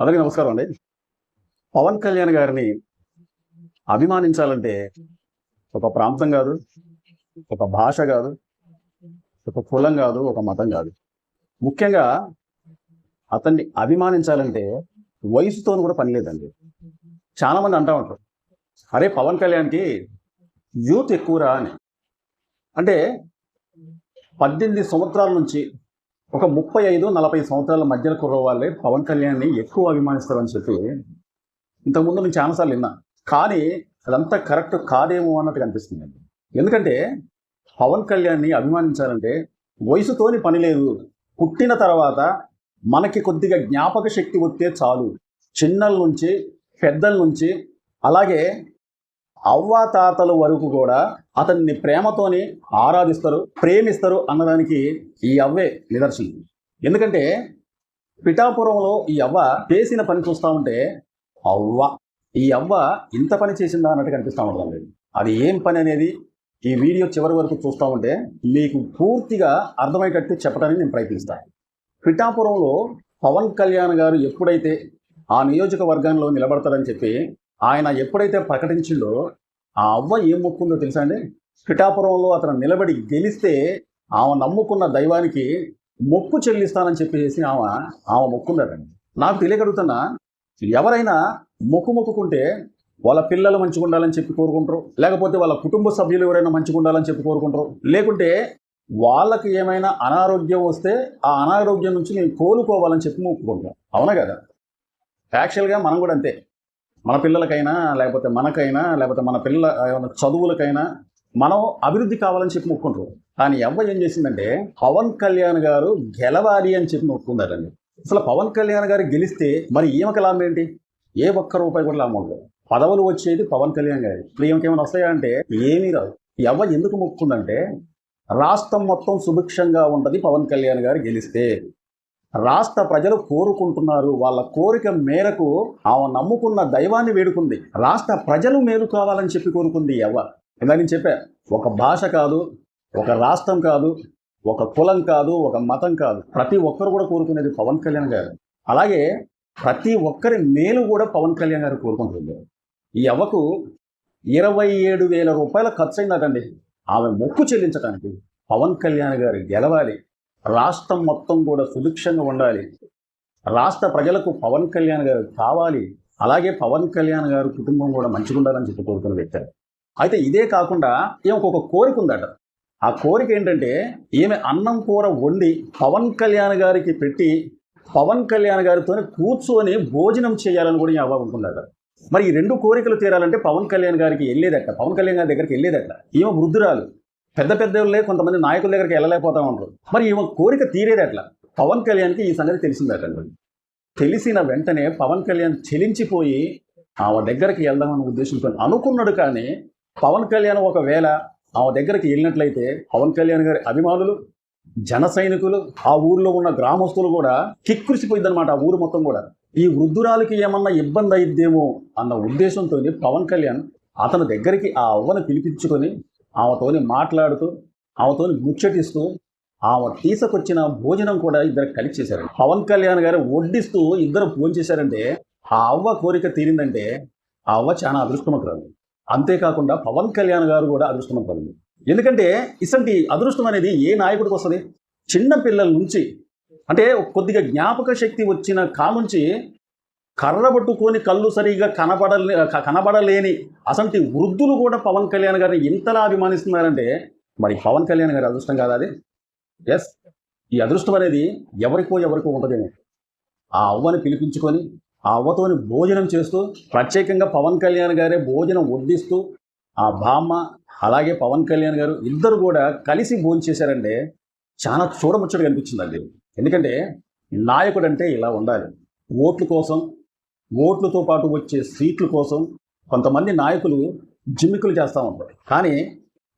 అందరికీ నమస్కారం అండి. పవన్ కళ్యాణ్ గారిని అభిమానించాలంటే ఒక ప్రాంతం కాదు, ఒక భాష కాదు, ఒక కులం కాదు, ఒక మతం కాదు. ముఖ్యంగా అతన్ని అభిమానించాలంటే వయసుతోని కూడా పని లేదండి. చాలా మంది అంటా ఉంటారు, అరే పవన్ కళ్యాణ్కి యూత్ ఎక్కువరా అని. అంటే 18 సంవత్సరాల నుంచి ఒక 35-40 సంవత్సరాల మధ్యన కుర్ర వాళ్ళే పవన్ కళ్యాణ్ని ఎక్కువ అభిమానిస్తారని చెప్పి ఇంతకుముందు నేను చాలాసార్లు విన్నా. కానీ అదంతా కరెక్ట్ కాదేమో అన్నట్టుగా అనిపిస్తుంది. ఎందుకంటే పవన్ కళ్యాణ్ని అభిమానించాలంటే వయసుతోని పని లేదు. పుట్టిన తర్వాత మనకి కొద్దిగా జ్ఞాపక శక్తి వస్తే చాలు. చిన్నల నుంచి పెద్దల నుంచి అలాగే అవ్వాతాతల వరకు కూడా అతన్ని ప్రేమతోని ఆరాధిస్తారు, ప్రేమిస్తారు అన్నదానికి ఈ అవ్వే నిదర్శనం. ఎందుకంటే పిఠాపురంలో ఈ అవ్వ చేసిన పని చూస్తూ ఉంటే అవ్వ ఈ అవ్వ ఇంత పని చేసిందా అన్నట్టు కనిపిస్తూ ఉంటుంది. అది ఏం పని అనేది ఈ వీడియో చివరి వరకు చూస్తూ ఉంటే మీకు పూర్తిగా అర్థమయ్యేటట్టు చెప్పడానికి నేను ప్రయత్నిస్తాను. పిఠాపురంలో పవన్ కళ్యాణ్ గారు ఎప్పుడైతే ఆ నియోజకవర్గంలో నిలబడతారని చెప్పి ఆయన ఎప్పుడైతే ప్రకటించిండో ఆ అవ్వ ఏం మొక్కుందో తెలుసా అండి? పిఠాపురంలో అతను నిలబడి గెలిస్తే ఆమె నమ్ముకున్న దైవానికి మొక్కు చెల్లిస్తానని చెప్పేసి ఆమె మొక్కుందటండి. నాకు తెలియగలుగుతున్నా, ఎవరైనా మొక్కుకుంటే వాళ్ళ పిల్లలు మంచిగా ఉండాలని చెప్పి కోరుకుంటారు, లేకపోతే వాళ్ళ కుటుంబ సభ్యులు ఎవరైనా మంచిగా ఉండాలని చెప్పి కోరుకుంటారు, లేకుంటే వాళ్ళకి ఏమైనా అనారోగ్యం వస్తే ఆ అనారోగ్యం నుంచి నేను కోలుకోవాలని చెప్పి మొక్కుకుంటాం. అవునా కదా? యాక్చువల్గా మనం కూడా అంతే. మన పిల్లలకైనా లేకపోతే మనకైనా లేకపోతే మన పిల్లల చదువులకైనా మనం అభివృద్ధి కావాలని చెప్పి మొక్కుంటారు. కానీ ఎవ్వ ఏం చేసిందంటే పవన్ కళ్యాణ్ గారు గెలవాలి అని చెప్పి మొక్కుందారండి. అసలు పవన్ కళ్యాణ్ గారు గెలిస్తే మరి ఈమెకి లాభం ఏంటి? ఏ ఒక్క రూపాయి కూడా లాభం ఉండదు. పదవులు వచ్చేది పవన్ కళ్యాణ్ గారి. ఇప్పుడు ఈమెకి ఏమైనా వస్తాయా అంటే ఏమీ రాదు. ఎవ్వ ఎందుకు మొక్కుందంటే రాష్ట్రం మొత్తం సుభిక్షంగా ఉంటుంది పవన్ కళ్యాణ్ గారు గెలిస్తే. రాష్ట్ర ప్రజలు కోరుకుంటున్నారు, వాళ్ళ కోరిక మేరకు ఆమె నమ్ముకున్న దైవాన్ని వేడుకుంది. రాష్ట్ర ప్రజలు మేలు కావాలని చెప్పి కోరుకుంది ఎవ్వ. ఇందాక నేను చెప్పా, ఒక భాష కాదు, ఒక రాష్ట్రం కాదు, ఒక కులం కాదు, ఒక మతం కాదు, ప్రతి ఒక్కరు కూడా కోరుకునేది పవన్ కళ్యాణ్ గారు. అలాగే ప్రతి ఒక్కరి మేలు కూడా పవన్ కళ్యాణ్ గారు కోరుకుంటుంది. ఈ అవ్వకు 27,000 రూపాయల ఖర్చు అయిందటండి ఆమె మొక్కు చెల్లించడానికి. పవన్ కళ్యాణ్ గారు గెలవాలి, రాష్ట్రం మొత్తం కూడా సుభిక్షంగా ఉండాలి, రాష్ట్ర ప్రజలకు పవన్ కళ్యాణ్ గారు కావాలి, అలాగే పవన్ కళ్యాణ్ గారు కుటుంబం కూడా మంచిగా ఉండాలని చెప్పి కోరుకుని పెట్టారు. అయితే ఇదే కాకుండా ఈమెకు ఒక కోరిక ఉందట. ఆ కోరిక ఏంటంటే ఈమె అన్నం కూర వండి పవన్ కళ్యాణ్ గారికి పెట్టి పవన్ కళ్యాణ్ గారితో కూర్చొని భోజనం చేయాలని కూడా ఈ అవ్వ ఉంటుందట. మరి ఈ రెండు కోరికలు తీరాలంటే పవన్ కళ్యాణ్ గారికి వెళ్ళేదట, పవన్ కళ్యాణ్ గారి దగ్గరికి వెళ్ళేదట. ఈమె వృద్ధురాలు, పెద్ద వాళ్ళే కొంతమంది నాయకుల దగ్గరికి వెళ్ళలేకపోతా ఉంటారు. మరి ఈమె కోరిక తీరేది అట్లా. పవన్ కళ్యాణ్కి ఈ సంగతి తెలిసిందటండి. తెలిసిన వెంటనే పవన్ కళ్యాణ్ చెలించిపోయి ఆమె దగ్గరికి వెళ్దామన్న ఉద్దేశంతో అనుకున్నాడు. కానీ పవన్ కళ్యాణ్ ఒకవేళ ఆమె దగ్గరికి వెళ్ళినట్లయితే పవన్ కళ్యాణ్ గారి అభిమానులు, జన సైనికులు, ఆ ఊరిలో ఉన్న గ్రామస్తులు కూడా కిక్కురిసిపోయిందనమాట. ఆ ఊరు మొత్తం కూడా ఈ వృద్ధురాలకి ఏమన్నా ఇబ్బంది అయిద్దేమో అన్న ఉద్దేశంతో పవన్ కళ్యాణ్ అతని దగ్గరికి ఆ అవ్వను పిలిపించుకొని ఆమెతోని మాట్లాడుతూ ఆమెతోని ముచ్చటిస్తూ ఆమె తీసుకొచ్చిన భోజనం కూడా ఇద్దరు కలిసి చేశారు. పవన్ కళ్యాణ్ గారు వడ్డిస్తూ ఇద్దరు భోజనం చేశారంటే ఆ అవ్వ కోరిక తీరిందంటే ఆ అవ్వ చాలా అదృష్టవంతురాలు. అంతేకాకుండా పవన్ కళ్యాణ్ గారు కూడా అదృష్టవంతురాలు. ఎందుకంటే ఇసంటి అదృష్టం అనేది ఏ నాయకుడికి వస్తుంది? చిన్న పిల్లల నుంచి, అంటే కొద్దిగా జ్ఞాపక శక్తి వచ్చిన కానుంచి కర్ర పట్టుకొని కళ్ళు సరిగా కనబడలేని అసంటి వృద్ధులు కూడా పవన్ కళ్యాణ్ గారిని ఇంతలా అభిమానిస్తున్నారంటే మరి పవన్ కళ్యాణ్ గారి అదృష్టం కాదా అది? ఎస్, ఈ అదృష్టం అనేది ఎవరికో ఉంటుందేమో. ఆ అవ్వని పిలిపించుకొని ఆ అవ్వతోని భోజనం చేస్తూ ప్రత్యేకంగా పవన్ కళ్యాణ్ గారే భోజనం వడ్డిస్తూ ఆ బామ్మ అలాగే పవన్ కళ్యాణ్ గారు ఇద్దరు కూడా కలిసి భోజనం చేశారంటే చాలా చూడముచ్చటగా అనిపించిందండి. ఎందుకంటే నాయకుడు అంటే ఇలా ఉండాలి. ఓట్ల కోసం, ఓట్లతో పాటు వచ్చే సీట్ల కోసం కొంతమంది నాయకులు జిమ్మికులు చేస్తూ ఉంటారు. కానీ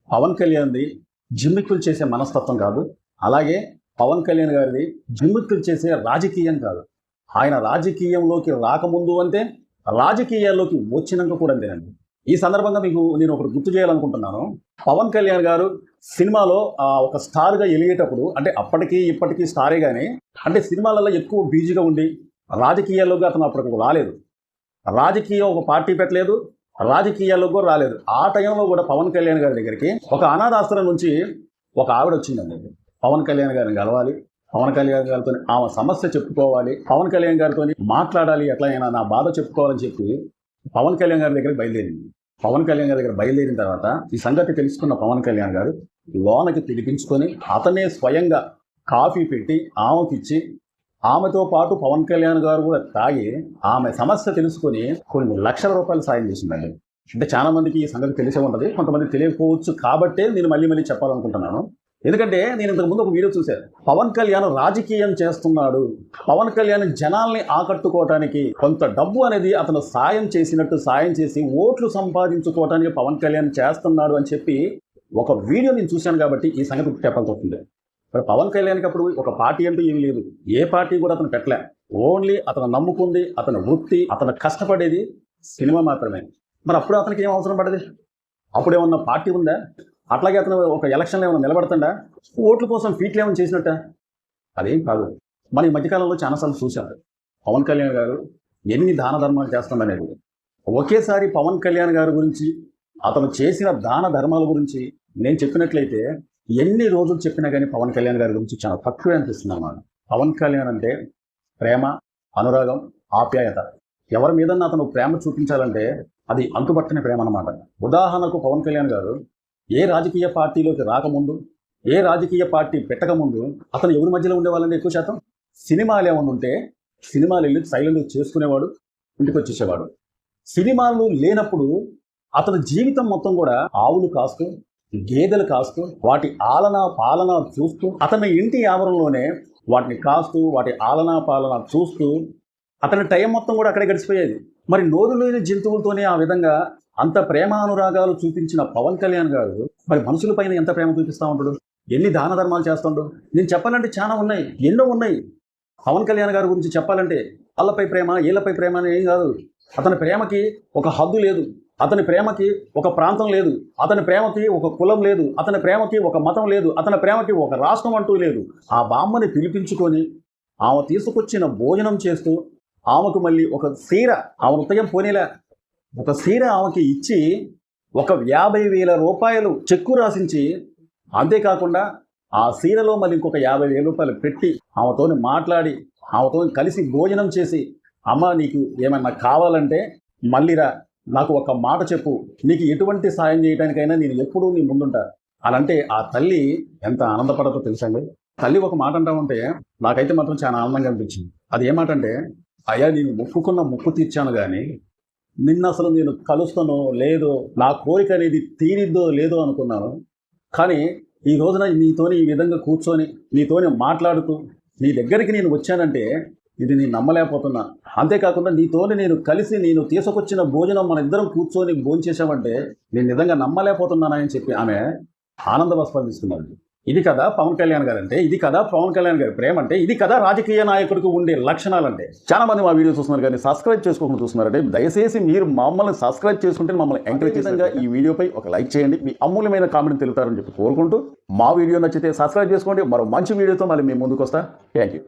పవన్ కళ్యాణ్ది జిమ్మికులు చేసే మనస్తత్వం కాదు. అలాగే పవన్ కళ్యాణ్ గారిది జిమ్మికులు చేసే రాజకీయం కాదు. ఆయన రాజకీయంలోకి రాకముందు అంతే, రాజకీయాల్లోకి వచ్చినాక కూడా అంతేనండి. ఈ సందర్భంగా మీకు నేను ఒకటి గుర్తు చేయాలనుకుంటున్నాను. పవన్ కళ్యాణ్ గారు సినిమాలో ఒక స్టార్గా ఎలిగేటప్పుడు, అంటే అప్పటికి ఇప్పటికీ స్టారే కానీ, అంటే సినిమాలలో ఎక్కువ బిజీగా ఉండి రాజకీయాల్లోకి అతను అప్పటికి రాలేదు, ఒక పార్టీ పెట్టలేదు, రాజకీయాల్లో కూడా రాలేదు. ఆ టైంలో కూడా పవన్ కళ్యాణ్ గారి దగ్గరికి ఒక అనాథాశ్రమం నుంచి ఒక ఆవిడ వచ్చిందండి. పవన్ కళ్యాణ్ గారిని కలవాలి, పవన్ కళ్యాణ్ గారితో ఆమె సమస్య చెప్పుకోవాలి, పవన్ కళ్యాణ్ గారితో మాట్లాడాలి, ఎట్లయినా నా బాధ చెప్పుకోవాలని చెప్పి పవన్ కళ్యాణ్ గారి దగ్గరికి బయలుదేరింది. పవన్ కళ్యాణ్ గారి దగ్గర బయలుదేరిన తర్వాత ఈ సంగతి తెలుసుకున్న పవన్ కళ్యాణ్ గారు లోనకి పిలిపించుకొని అతనే స్వయంగా కాఫీ పెట్టి ఆమెకిచ్చి, ఆమెతో పాటు పవన్ కళ్యాణ్ గారు కూడా తాగి ఆమె సమస్య తెలుసుకొని కొన్ని లక్షల రూపాయలు సాయం చేసిందండి. అంటే చాలా మందికి ఈ సంగతి తెలిసే ఉంటుంది, కొంతమంది తెలియకపోవచ్చు. కాబట్టే నేను మళ్ళీ చెప్పాలనుకుంటున్నాను. ఎందుకంటే నేను ఇంతకుముందు ఒక వీడియో చూశాను. పవన్ కళ్యాణ్ రాజకీయం చేస్తున్నాడు, పవన్ కళ్యాణ్ జనాల్ని ఆకట్టుకోవటానికి కొంత డబ్బు అనేది అతను సాయం చేసి ఓట్లు సంపాదించుకోవటానికి పవన్ కళ్యాణ్ చేస్తున్నాడు అని చెప్పి ఒక వీడియో నేను చూశాను. కాబట్టి ఈ సంగతి చెప్పాల్సి వస్తుంది. మరి పవన్ కళ్యాణ్కి అప్పుడు ఒక పార్టీ అంటూ ఏమీ లేదు, ఏ పార్టీ కూడా అతను పెట్టలే. ఓన్లీ అతను నమ్ముకుంది, అతని వృత్తి, అతను కష్టపడేది సినిమా మాత్రమే. మరి అప్పుడు అతనికి ఏం అవసరం పడేది? అప్పుడేమన్నా పార్టీ ఉందా? అట్లాగే అతను ఒక ఎలక్షన్లో ఏమైనా నిలబడుతుందా? ఓట్ల కోసం ఫీట్లు ఏమైనా చేసినట్ట? అదేం కాదు. మన ఈ మధ్యకాలంలో చాలాసార్లు చూశారు పవన్ కళ్యాణ్ గారు ఎన్ని దాన ధర్మాలు చేస్తామనేది. ఒకేసారి పవన్ కళ్యాణ్ గారి గురించి, అతను చేసిన దాన ధర్మాల గురించి నేను చెప్పినట్లయితే ఎన్ని రోజులు చెప్పినా కానీ పవన్ కళ్యాణ్ గారి గురించి చాలా తక్కువే అనిపిస్తుంది అన్నమాట. పవన్ కళ్యాణ్ అంటే ప్రేమ, అనురాగం, ఆప్యాయత. ఎవరి మీదన్నా అతను ప్రేమ చూపించాలంటే అది అంతుబట్టని ప్రేమ అన్నమాట. ఉదాహరణకు పవన్ కళ్యాణ్ గారు ఏ రాజకీయ పార్టీలోకి రాకముందు, ఏ రాజకీయ పార్టీ పెట్టకముందు అతను ఎవరి మధ్యలో ఉండేవాళ్ళంటే ఎక్కువ శాతం సినిమాలు ఏమైనా ఉంటే సినిమాలు వెళ్ళి సైలెంట్ చేసుకునేవాడు, ఇంటికి వచ్చేసేవాడు. సినిమాలు లేనప్పుడు అతని జీవితం మొత్తం కూడా ఆవులు కాస్తూ, గేదెలు కాస్తూ, వాటి ఆలనా పాలన చూస్తూ, అతని ఇంటి ఆవరణలోనే వాటిని కాస్తూ, వాటి ఆలనా పాలన చూస్తూ అతని టైం మొత్తం కూడా అక్కడే గడిచిపోయేది. మరి నోరు లేని జంతువులతోనే ఆ విధంగా అంత ప్రేమానురాగాలు చూపించిన పవన్ కళ్యాణ్ గారు మరి మనుషుల పైన ఎంత ప్రేమ చూపిస్తూ ఉంటాడు, ఎన్ని దాన ధర్మాలు చేస్తుండడు. నేను చెప్పాలంటే చాలా ఉన్నాయి, ఎన్నో ఉన్నాయి. పవన్ కళ్యాణ్ గారి గురించి చెప్పాలంటే వాళ్ళపై ప్రేమ, వీళ్ళపై ప్రేమ అని ఏం కాదు. అతని ప్రేమకి ఒక హద్దు లేదు, అతని ప్రేమకి ఒక ప్రాంతం లేదు, అతని ప్రేమకి ఒక కులం లేదు, అతని ప్రేమకి ఒక మతం లేదు, అతని ప్రేమకి ఒక రాష్ట్రం అంటూ లేదు. ఆ బామ్మని పిలిపించుకొని ఆమె తీసుకొచ్చిన భోజనం చేస్తూ ఆమెకు మళ్ళీ ఒక సీర, ఆమె ఉదయం పోనేలా ఒక సీర ఆమెకి ఇచ్చి ఒక 50,000 రూపాయలు చెక్కు రాసించి, అంతేకాకుండా ఆ సీరలో మళ్ళీ ఇంకొక 50,000 రూపాయలు పెట్టి ఆమెతో మాట్లాడి, ఆమెతో కలిసి భోజనం చేసి, అమ్మ నీకు ఏమన్నా కావాలంటే మళ్ళీరా, నాకు ఒక మాట చెప్పు, నీకు ఎటువంటి సాయం చేయడానికైనా నేను ఎప్పుడూ నీ ముందుంటా అనంటే ఆ తల్లి ఎంత ఆనందపడతో తెలుసండి. తల్లి ఒక మాట అంటా ఉంటే నాకైతే మాత్రం చాలా ఆనందంగా అనిపించింది. అది ఏమాట అంటే, అయ్యా నేను మొక్కుకున్న మొక్కు తీర్చాను, కానీ నిన్న అసలు నేను కలుస్తానో లేదో, నా కోరిక అనేది తీరిద్దో లేదో అనుకున్నాను. కానీ ఈ రోజున నీతోని ఈ విధంగా కూర్చొని, నీతోని మాట్లాడుతూ, నీ దగ్గరికి నేను వచ్చానంటే ఇది నేను నమ్మలేకపోతున్నా. అంతేకాకుండా నీతోని నేను కలిసి, నేను తీసుకొచ్చిన భోజనం మన ఇద్దరం కూర్చొని భోంచేసామంటే నేను నిజంగా నమ్మలేకపోతున్నానని చెప్పి ఆమె ఆనంద వస్పందిస్తున్నారు. ఇది కదా పవన్ కళ్యాణ్ గారు అంటే, ఇది కదా పవన్ కళ్యాణ్ గారి ప్రేమ అంటే, ఇది కదా రాజకీయ నాయకుడికి ఉండే లక్షణాలంటే. చాలా మంది మా వీడియో చూస్తున్నారు కానీ సబ్స్క్రైబ్ చేసుకోకుండా చూస్తున్నారంటే దయచేసి మీరు మమ్మల్ని సబ్స్క్రైబ్ చేసుకుంటే మమ్మల్ని ఎంకరేజ్ చేసేందుగా ఈ వీడియోపై ఒక లైక్ చేయండి, మీ అమూల్యమైన కామెంట్ తెలుపుతారని చెప్పి కోరుకుంటూ, మా వీడియో నచ్చితే సబ్స్క్రైబ్ చేసుకోండి. మరో మంచి వీడియోతో మళ్ళీ మేము ముందుకు వస్తా. Thank you.